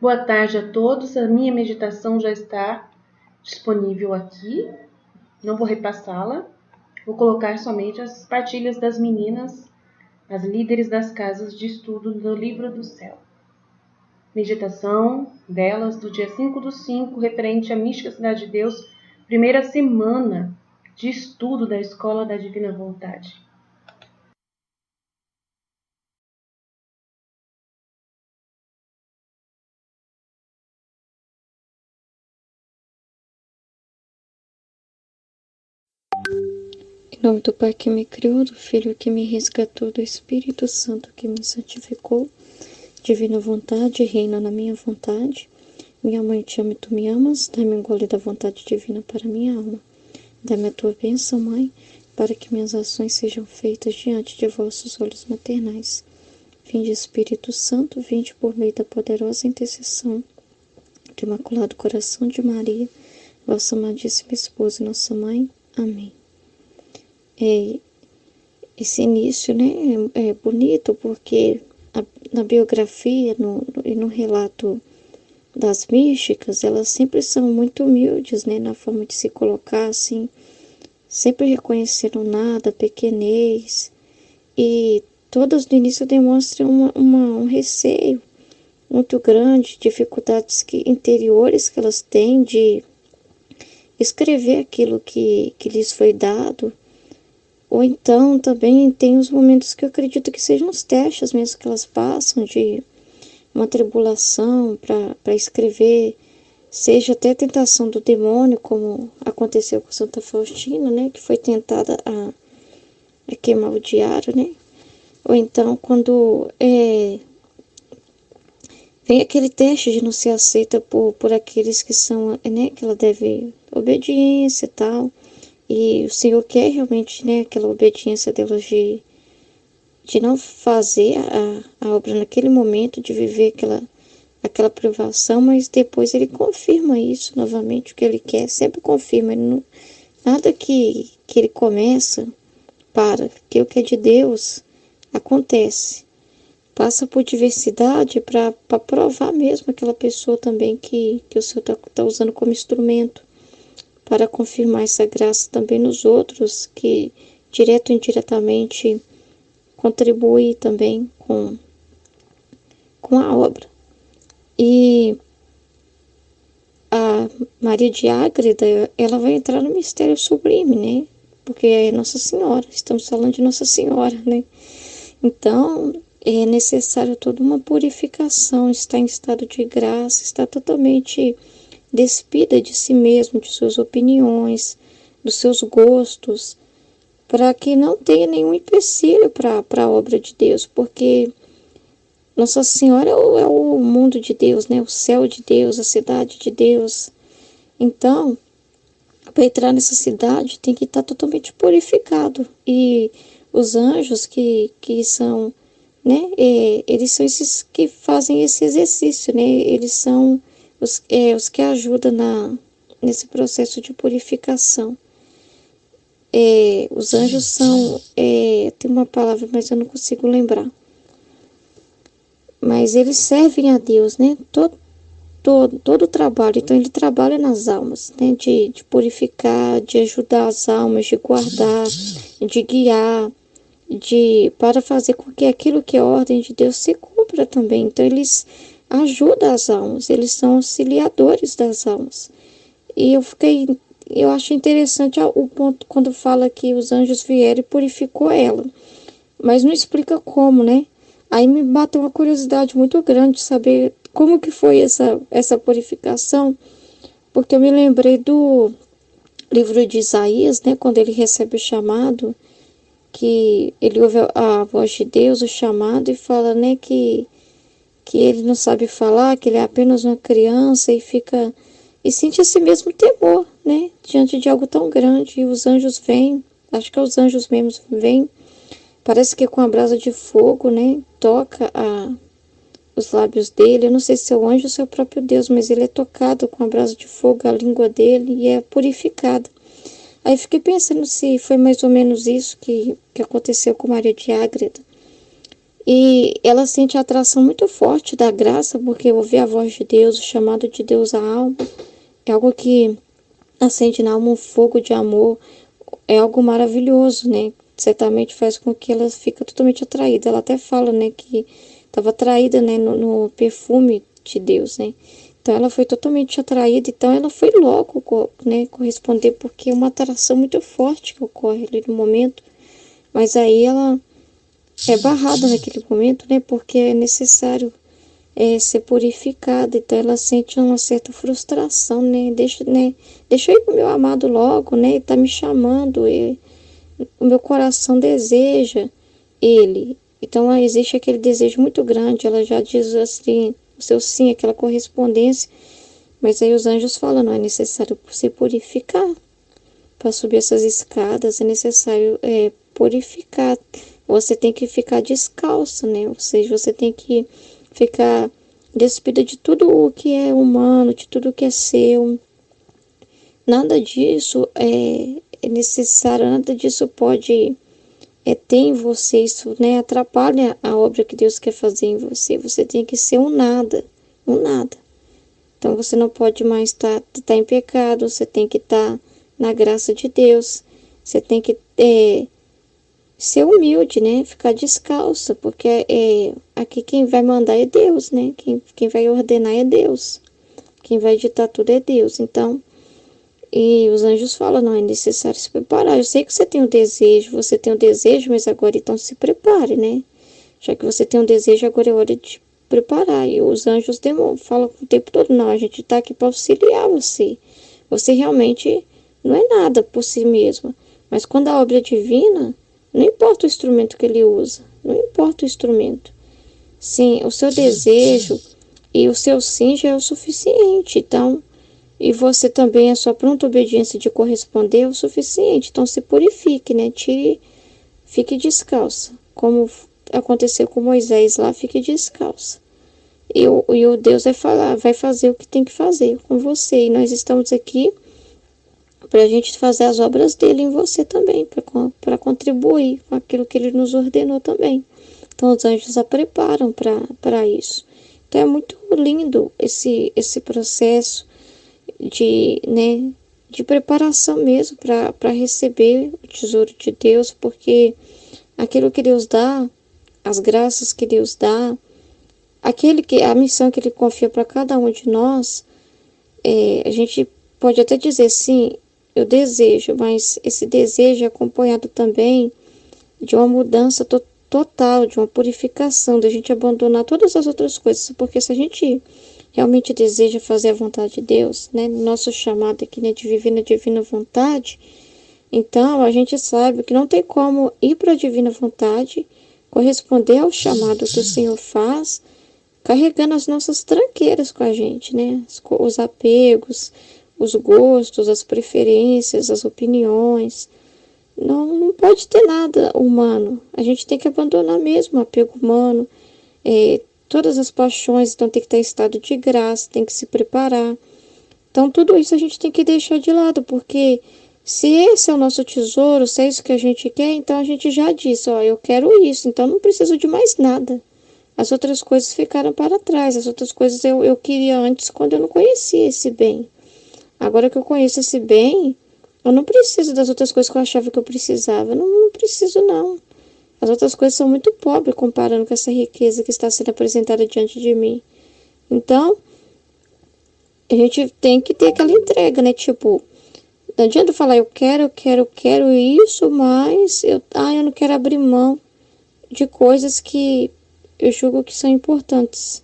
Boa tarde a todos. A minha meditação já está disponível aqui. Não vou repassá-la. Vou colocar somente as partilhas das meninas, as líderes das casas de estudo do Livro do Céu. Meditação delas do dia 5/5, referente à Mística Cidade de Deus, primeira semana de estudo da Escola da Divina Vontade. Em nome do Pai que me criou, do Filho que me resgatou, do Espírito Santo que me santificou, divina vontade, reina na minha vontade. Minha mãe te ama e tu me amas, dai-me um gole da vontade divina para minha alma. Dai-me a tua bênção, Mãe, para que minhas ações sejam feitas diante de vossos olhos maternais. Vinde, Espírito Santo, vinde por meio da poderosa intercessão do Imaculado Coração de Maria, vossa amadíssima esposa e nossa Mãe. Amém. Esse início, né, é bonito porque na biografia e no relato das místicas, elas sempre são muito humildes, né, na forma de se colocar, assim, sempre reconheceram nada, pequenez, e todas no início demonstram um receio muito grande, dificuldades interiores que elas têm de escrever aquilo que lhes foi dado. Ou então também tem os momentos que eu acredito que sejam os testes mesmo que elas passam, de uma tribulação para escrever, seja até tentação do demônio, como aconteceu com Santa Faustina, né, que foi tentada a queimar o diário, né? Ou então quando vem aquele teste de não ser aceita por aqueles que são, né, que ela deve obediência e tal. E o Senhor quer realmente, né, aquela obediência delas de não fazer a obra naquele momento, de viver aquela privação, mas depois ele confirma isso novamente, o que ele quer, sempre confirma. Ele não, nada que ele começa, que o que é de Deus acontece. Passa por diversidade para provar mesmo aquela pessoa também que o Senhor tá usando como instrumento, para confirmar essa graça também nos outros, que direto ou indiretamente contribui também com a obra. E a Maria de Ágreda, ela vai entrar no mistério sublime, né? Porque é Nossa Senhora, estamos falando de Nossa Senhora, né? Então, é necessário toda uma purificação, estar em estado de graça, estar totalmente despida de si mesmo, de suas opiniões, dos seus gostos, para que não tenha nenhum empecilho para a obra de Deus, porque Nossa Senhora é o mundo de Deus, né? O céu de Deus, a cidade de Deus. Então, para entrar nessa cidade tem que estar totalmente purificado. E os anjos que são, né? Eles são esses que fazem esse exercício, né? Eles são os que ajudam nesse processo de purificação. Os anjos são, tem uma palavra, mas eu não consigo lembrar. Mas eles servem a Deus, né? Todo o trabalho. Então, ele trabalha nas almas, né? De purificar, de ajudar as almas, de guardar, de guiar, para fazer com que aquilo que é ordem de Deus se cumpra também. Então, eles ajudam as almas, eles são auxiliadores das almas. E eu acho interessante o ponto quando fala que os anjos vieram e purificou ela, mas não explica como, né? Aí me bateu uma curiosidade muito grande de saber como que foi essa purificação, porque eu me lembrei do livro de Isaías, né? Quando ele recebe o chamado, que ele ouve a voz de Deus, o chamado, e fala, né, que ele não sabe falar, que ele é apenas uma criança e sente esse mesmo temor, né, diante de algo tão grande. E os anjos vêm, acho que os anjos mesmos vêm, parece que com a brasa de fogo, né, toca os lábios dele. Eu não sei se é o anjo ou se é o próprio Deus, mas ele é tocado com a brasa de fogo, a língua dele, e é purificada. Aí fiquei pensando se foi mais ou menos isso que aconteceu com Maria de Ágreda. E ela sente a atração muito forte da graça, porque ouvir a voz de Deus, o chamado de Deus à alma, é algo que acende na alma um fogo de amor, é algo maravilhoso, né? Certamente faz com que ela fique totalmente atraída. Ela até fala, né, que estava atraída, né, no perfume de Deus, né? Então ela foi totalmente atraída, então ela foi logo, né, corresponder, porque é uma atração muito forte que ocorre ali no momento. Mas aí ela é barrada naquele momento, né, porque é necessário ser purificada, então ela sente uma certa frustração, né, deixa eu ir pro meu amado logo, né, ele tá me chamando, o meu coração deseja ele, então existe aquele desejo muito grande, ela já diz assim, o seu sim, aquela correspondência, mas aí os anjos falam, não, é necessário se purificar, para subir essas escadas é necessário purificar, você tem que ficar descalça, né, ou seja, você tem que ficar despida de tudo o que é humano, de tudo o que é seu. Nada disso é necessário, nada disso pode ter em você, isso, né, atrapalha a obra que Deus quer fazer em você. Você tem que ser um nada, um nada. Então você não pode mais tá em pecado, você tem que estar na graça de Deus. Você tem que ser humilde, né? Ficar descalça, porque aqui quem vai mandar é Deus, né? Quem vai ordenar é Deus. Quem vai ditar tudo é Deus. Então, e os anjos falam, não, é necessário se preparar. Eu sei que você tem um desejo, mas agora então se prepare, né? Já que você tem um desejo, agora é hora de preparar. E os anjos falam o tempo todo, não, a gente está aqui para auxiliar você. Você realmente não é nada por si mesma. Mas quando a obra é divina, não importa o instrumento que ele usa, não importa o instrumento. Sim, o seu desejo e o seu sim já é o suficiente. Então, e você também, a sua pronta obediência de corresponder é o suficiente. Então, se purifique, né? Fique descalça. Como aconteceu com Moisés lá, fique descalça. E o Deus vai fazer o que tem que fazer com você. E nós estamos aqui para a gente fazer as obras dele em você também, para contribuir com aquilo que ele nos ordenou também. Então, os anjos a preparam para isso. Então, é muito lindo esse processo né, de preparação mesmo para receber o tesouro de Deus, porque aquilo que Deus dá, as graças que Deus dá, a missão que Ele confia para cada um de nós, a gente pode até dizer sim, eu desejo, mas esse desejo é acompanhado também de uma mudança total, de uma purificação, de a gente abandonar todas as outras coisas, porque se a gente realmente deseja fazer a vontade de Deus, né, nosso chamado aqui, né, de viver na divina vontade, então a gente sabe que não tem como ir para a divina vontade, corresponder ao chamado que o Senhor faz, carregando as nossas tranqueiras com a gente, né, os apegos, os gostos, as preferências, as opiniões. Não pode ter nada humano. A gente tem que abandonar mesmo o apego humano. Todas as paixões, então tem que estar em estado de graça, tem que se preparar. Então tudo isso a gente tem que deixar de lado, porque se esse é o nosso tesouro, se é isso que a gente quer, então a gente já disse, ó, eu quero isso, então não preciso de mais nada. As outras coisas ficaram para trás, as outras coisas eu queria antes quando eu não conhecia esse bem. Agora que eu conheço esse bem, eu não preciso das outras coisas que eu achava que eu precisava. Não preciso, não. As outras coisas são muito pobres comparando com essa riqueza que está sendo apresentada diante de mim. Então, a gente tem que ter aquela entrega, né? Tipo, não adianta falar, eu quero isso, mas eu não quero abrir mão de coisas que eu julgo que são importantes.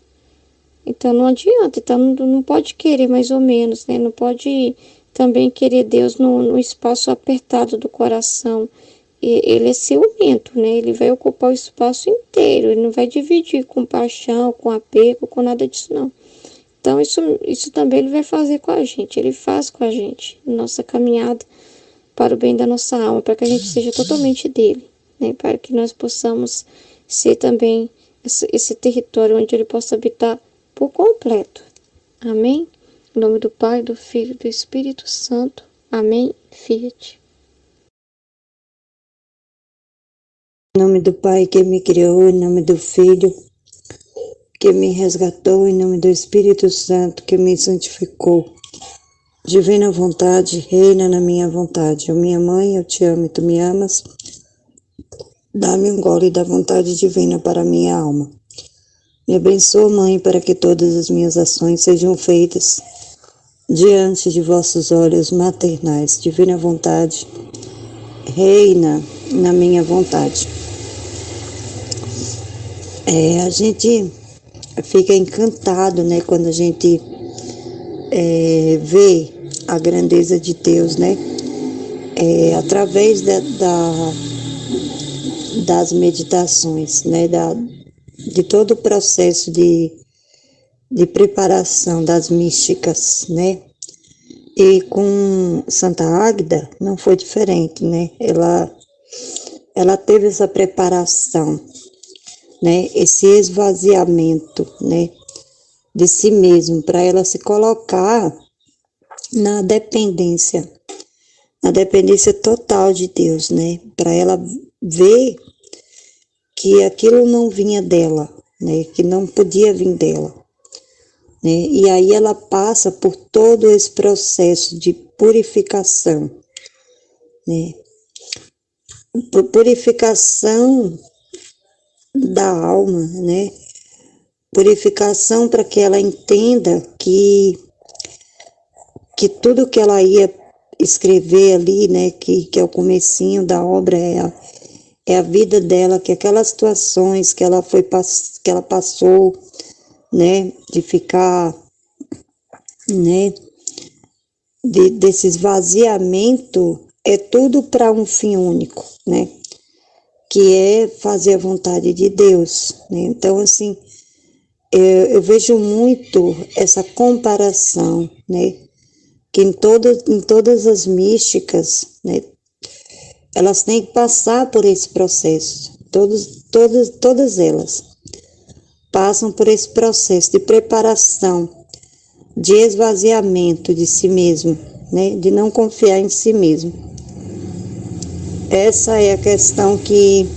Então, não adianta. Então, não pode querer mais ou menos, né? Não pode também querer Deus no espaço apertado do coração. Ele é ciumento, né? Ele vai ocupar o espaço inteiro, ele não vai dividir com paixão, com apego, com nada disso, não. Então, isso também ele vai fazer com a gente, ele faz com a gente, nossa caminhada para o bem da nossa alma, para que a gente seja totalmente dele, né? Para que nós possamos ser também esse território onde ele possa habitar por completo. Amém? Em nome do Pai, do Filho e do Espírito Santo. Amém. Fiat. Em nome do Pai que me criou, em nome do Filho que me resgatou, em nome do Espírito Santo que me santificou. Divina vontade, reina na minha vontade. Ó minha mãe, eu te amo e tu me amas. Dá-me um gole da vontade divina para a minha alma. Me abençoa, Mãe, para que todas as minhas ações sejam feitas diante de vossos olhos maternais. Divina vontade, reina na minha vontade. A gente fica encantado, né, quando a gente vê a grandeza de Deus, né, através das meditações, né, de todo o processo de preparação das místicas, né, e com Santa Águida não foi diferente, né, ela teve essa preparação, né, esse esvaziamento, né, de si mesmo, para ela se colocar na dependência total de Deus, né, para ela ver que aquilo não vinha dela, né, que não podia vir dela, né, e aí ela passa por todo esse processo de purificação, né, purificação da alma, né? Purificação para que ela entenda que tudo que ela ia escrever ali, né? Que é o comecinho da obra, é a vida dela, que aquelas situações que ela passou, né? De ficar, né? Desse esvaziamento, é tudo para um fim único, né? Que é fazer a vontade de Deus, né? Então, assim, eu vejo muito essa comparação, né? Que em todas as místicas, né? Elas têm que passar por esse processo, todas elas passam por esse processo de preparação, de esvaziamento de si mesmo, né? De não confiar em si mesmo. Essa é a questão que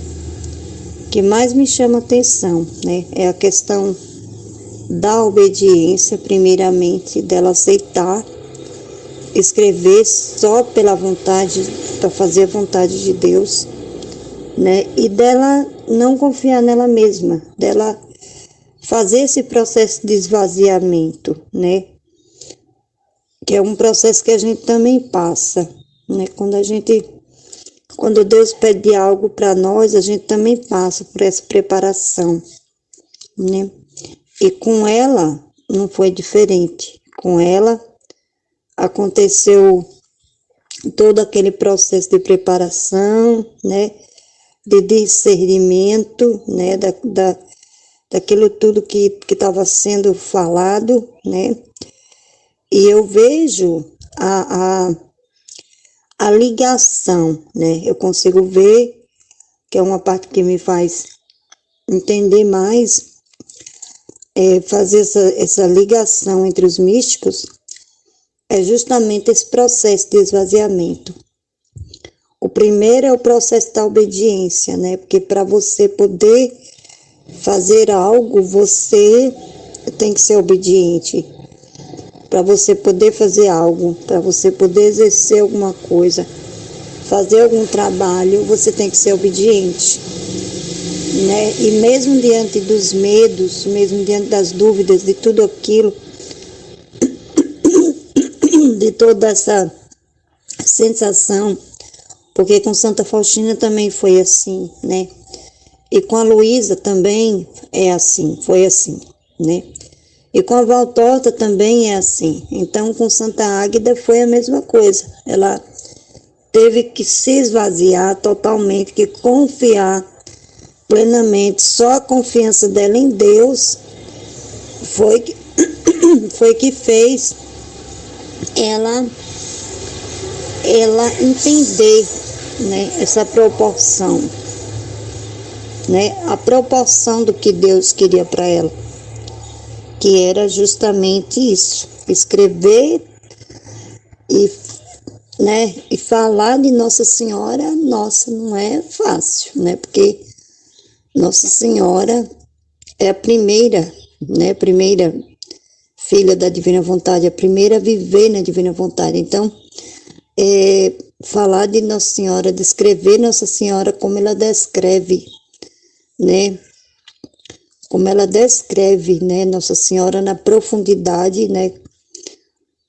mais me chama atenção, né? É a questão da obediência, primeiramente, dela aceitar, escrever só pela vontade, para fazer a vontade de Deus, né? E dela não confiar nela mesma, dela fazer esse processo de esvaziamento, né? Que é um processo que a gente também passa, né? Quando Deus pede algo para nós, a gente também passa por essa preparação, né? E com ela não foi diferente. Com ela aconteceu todo aquele processo de preparação, né? De discernimento, né? Daquilo tudo que estava sendo falado, né? E eu vejo a ligação, né? Eu consigo ver, que é uma parte que me faz entender mais, fazer essa ligação entre os místicos, é justamente esse processo de esvaziamento. O primeiro é o processo da obediência, né? Porque para você poder fazer algo, você tem que ser obediente. Para você poder fazer algo, para você poder exercer alguma coisa, fazer algum trabalho, você tem que ser obediente, né? E mesmo diante dos medos, mesmo diante das dúvidas, de tudo aquilo, de toda essa sensação, porque com Santa Faustina também foi assim, né? E com a Luísa também é assim, foi assim, né? E com a Valtorta também é assim. Então, com Santa Águida foi a mesma coisa. Ela teve que se esvaziar totalmente, que confiar plenamente. Só a confiança dela em Deus foi que fez ela entender, né, essa proporção, né, a proporção do que Deus queria para ela, que era justamente isso, escrever e né? E falar de Nossa Senhora, nossa, não é fácil, né? Porque Nossa Senhora é a primeira, né? Primeira filha da Divina Vontade, a primeira a viver na Divina Vontade. Então, falar de Nossa Senhora, descrever Nossa Senhora como ela descreve, né? Como ela descreve, né? Nossa Senhora na profundidade, né?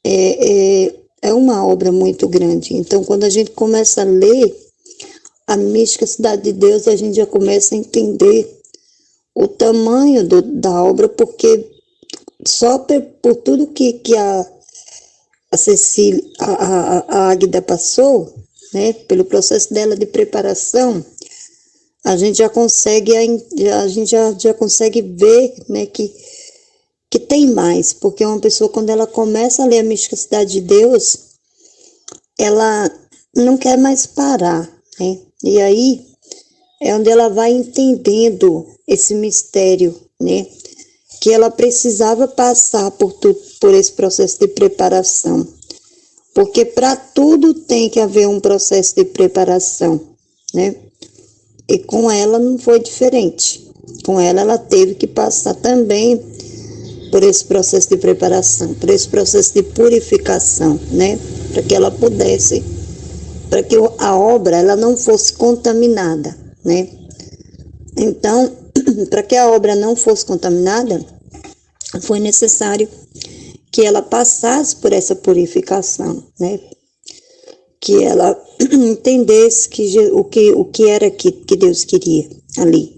É uma obra muito grande. Então, quando a gente começa a ler a mística Cidade de Deus, a gente já começa a entender o tamanho da obra, porque só por tudo que a Cecília, a Águida passou, né, pelo processo dela de preparação, a gente já consegue, a gente já consegue ver, né, que tem mais, porque uma pessoa, quando ela começa a ler a mística Cidade de Deus, ela não quer mais parar, né, e aí é onde ela vai entendendo esse mistério, né, que ela precisava passar por esse processo de preparação, porque para tudo tem que haver um processo de preparação, né? E com ela não foi diferente. Com ela teve que passar também por esse processo de preparação, por esse processo de purificação, né? Para que ela pudesse, para que a obra ela não fosse contaminada, né? Então, para que a obra não fosse contaminada, foi necessário que ela passasse por essa purificação, né? Que ela entendesse o que era que Deus queria ali.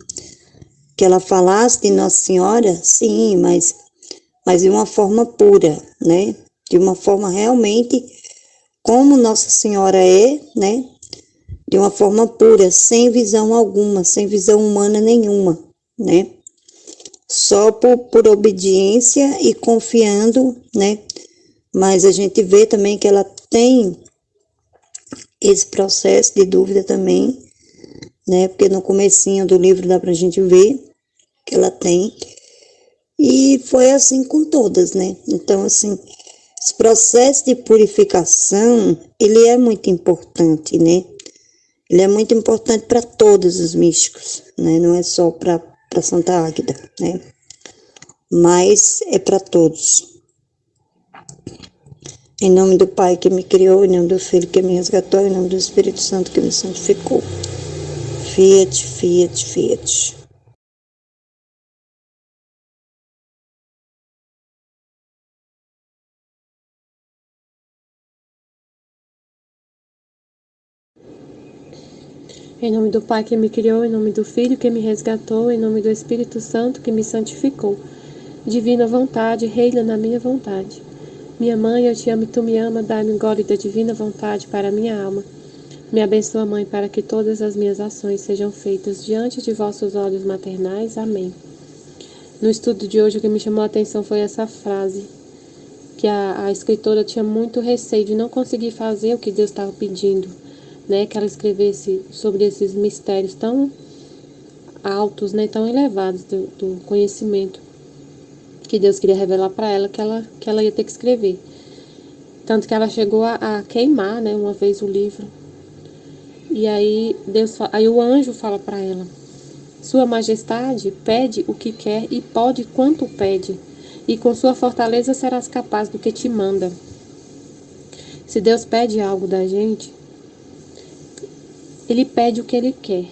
Que ela falasse de Nossa Senhora, sim, mas de uma forma pura, né? De uma forma realmente como Nossa Senhora é, né? De uma forma pura, sem visão alguma, sem visão humana nenhuma, né? Só por obediência e confiando, né? Mas a gente vê também que ela tem esse processo de dúvida também, né? Porque no comecinho do livro dá pra gente ver que ela tem. E foi assim com todas, né? Então, assim, esse processo de purificação, ele é muito importante, né? Ele é muito importante para todos os místicos, né? Não é só para Santa Águida, né? Mas é para todos. Em nome do Pai que me criou, em nome do Filho que me resgatou, em nome do Espírito Santo que me santificou. Fiat, fiat, fiat. Em nome do Pai que me criou, em nome do Filho que me resgatou, em nome do Espírito Santo que me santificou. Divina vontade, reina na minha vontade. Minha mãe, eu te amo e tu me ama, dá-me um gole da divina vontade para a minha alma. Me abençoa, Mãe, para que todas as minhas ações sejam feitas diante de vossos olhos maternais. Amém. No estudo de hoje, o que me chamou a atenção foi essa frase, que a escritora tinha muito receio de não conseguir fazer o que Deus estava pedindo, né? Que ela escrevesse sobre esses mistérios tão altos, né? Tão elevados do conhecimento que Deus queria revelar para ela, que ela ia ter que escrever. Tanto que ela chegou a queimar, né, uma vez o livro. E aí aí o anjo fala para ela: Sua Majestade pede o que quer e pode quanto pede, e com sua fortaleza serás capaz do que te manda. Se Deus pede algo da gente, Ele pede o que Ele quer.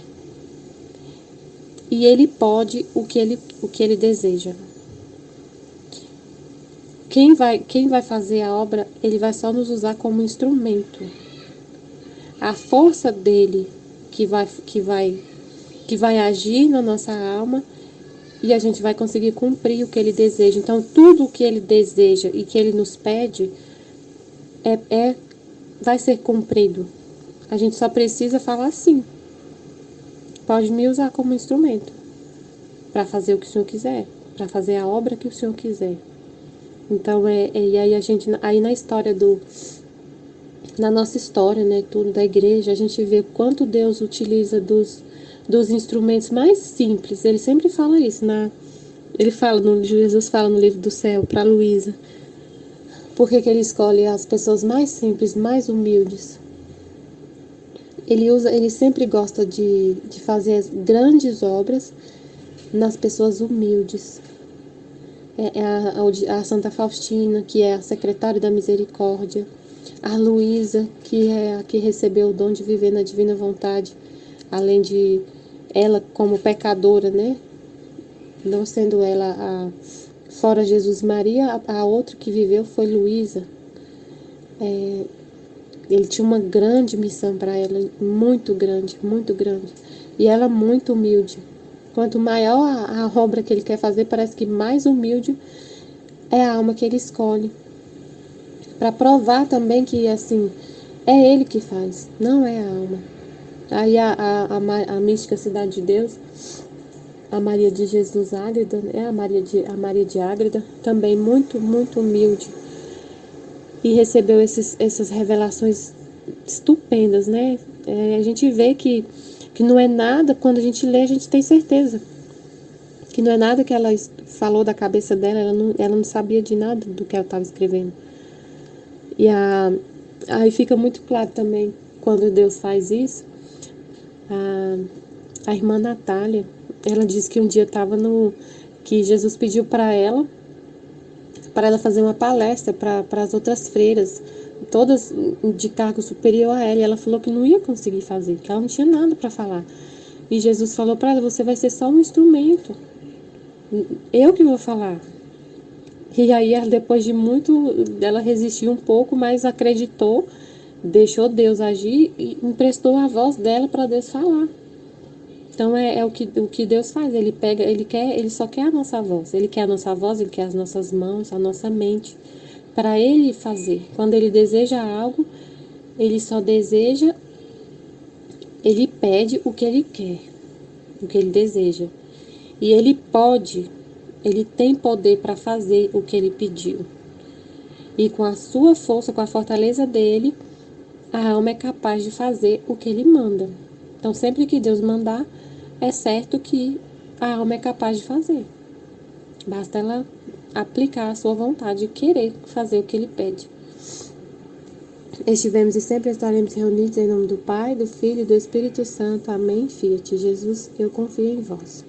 E Ele pode o que Ele deseja. Quem vai fazer a obra, Ele vai só nos usar como instrumento. A força dele que vai agir na nossa alma, e a gente vai conseguir cumprir o que Ele deseja. Então, tudo o que Ele deseja e que Ele nos pede vai ser cumprido. A gente só precisa falar sim. Pode me usar como instrumento para fazer o que o Senhor quiser, para fazer a obra que o Senhor quiser. Então, e aí aí na nossa história, né, tudo da igreja, a gente vê quanto Deus utiliza dos instrumentos mais simples. Ele sempre fala isso, Jesus fala no livro do céu para Luísa: Por que que ele escolhe as pessoas mais simples, mais humildes? Ele sempre gosta de fazer as grandes obras nas pessoas humildes. A Santa Faustina, que é a secretária da misericórdia, a Luísa, que é a que recebeu o dom de viver na divina vontade, além de ela como pecadora, né? Não sendo ela fora Jesus Maria, a outra que viveu foi Luísa. Ele tinha uma grande missão para ela, muito grande, muito grande. E ela muito humilde. Quanto maior a obra que ele quer fazer, parece que mais humilde é a alma que ele escolhe. Para provar também que, assim, é ele que faz, não é a alma. Aí a mística Cidade de Deus, a Maria de Jesus Ágreda, a Maria de Ágreda, também muito, muito humilde. E recebeu essas revelações estupendas, né? A gente vê que não é nada, quando a gente lê, a gente tem certeza. Que não é nada que ela falou da cabeça dela, ela não sabia de nada do que ela estava escrevendo. E aí fica muito claro também, quando Deus faz isso, a irmã Natália, ela disse que um dia que Jesus pediu para ela fazer uma palestra para as outras freiras, todas de cargo superior a ela, e ela falou que não ia conseguir fazer, que ela não tinha nada para falar. E Jesus falou para ela: você vai ser só um instrumento, eu que vou falar. E aí, depois de muito, ela resistiu um pouco, mas acreditou, deixou Deus agir e emprestou a voz dela para Deus falar. Então o que Deus faz, ele só quer a nossa voz, ele quer a nossa voz, ele quer as nossas mãos, a nossa mente, para ele fazer. Quando ele deseja algo, ele só deseja, ele pede o que ele quer, o que ele deseja. E ele tem poder para fazer o que ele pediu. E com a sua força, com a fortaleza dele, a alma é capaz de fazer o que ele manda. Então, sempre que Deus mandar, é certo que a alma é capaz de fazer. Basta ela aplicar a sua vontade e querer fazer o que ele pede. Estivemos e sempre estaremos reunidos em nome do Pai, do Filho e do Espírito Santo. Amém. Fiat. Jesus, eu confio em vós.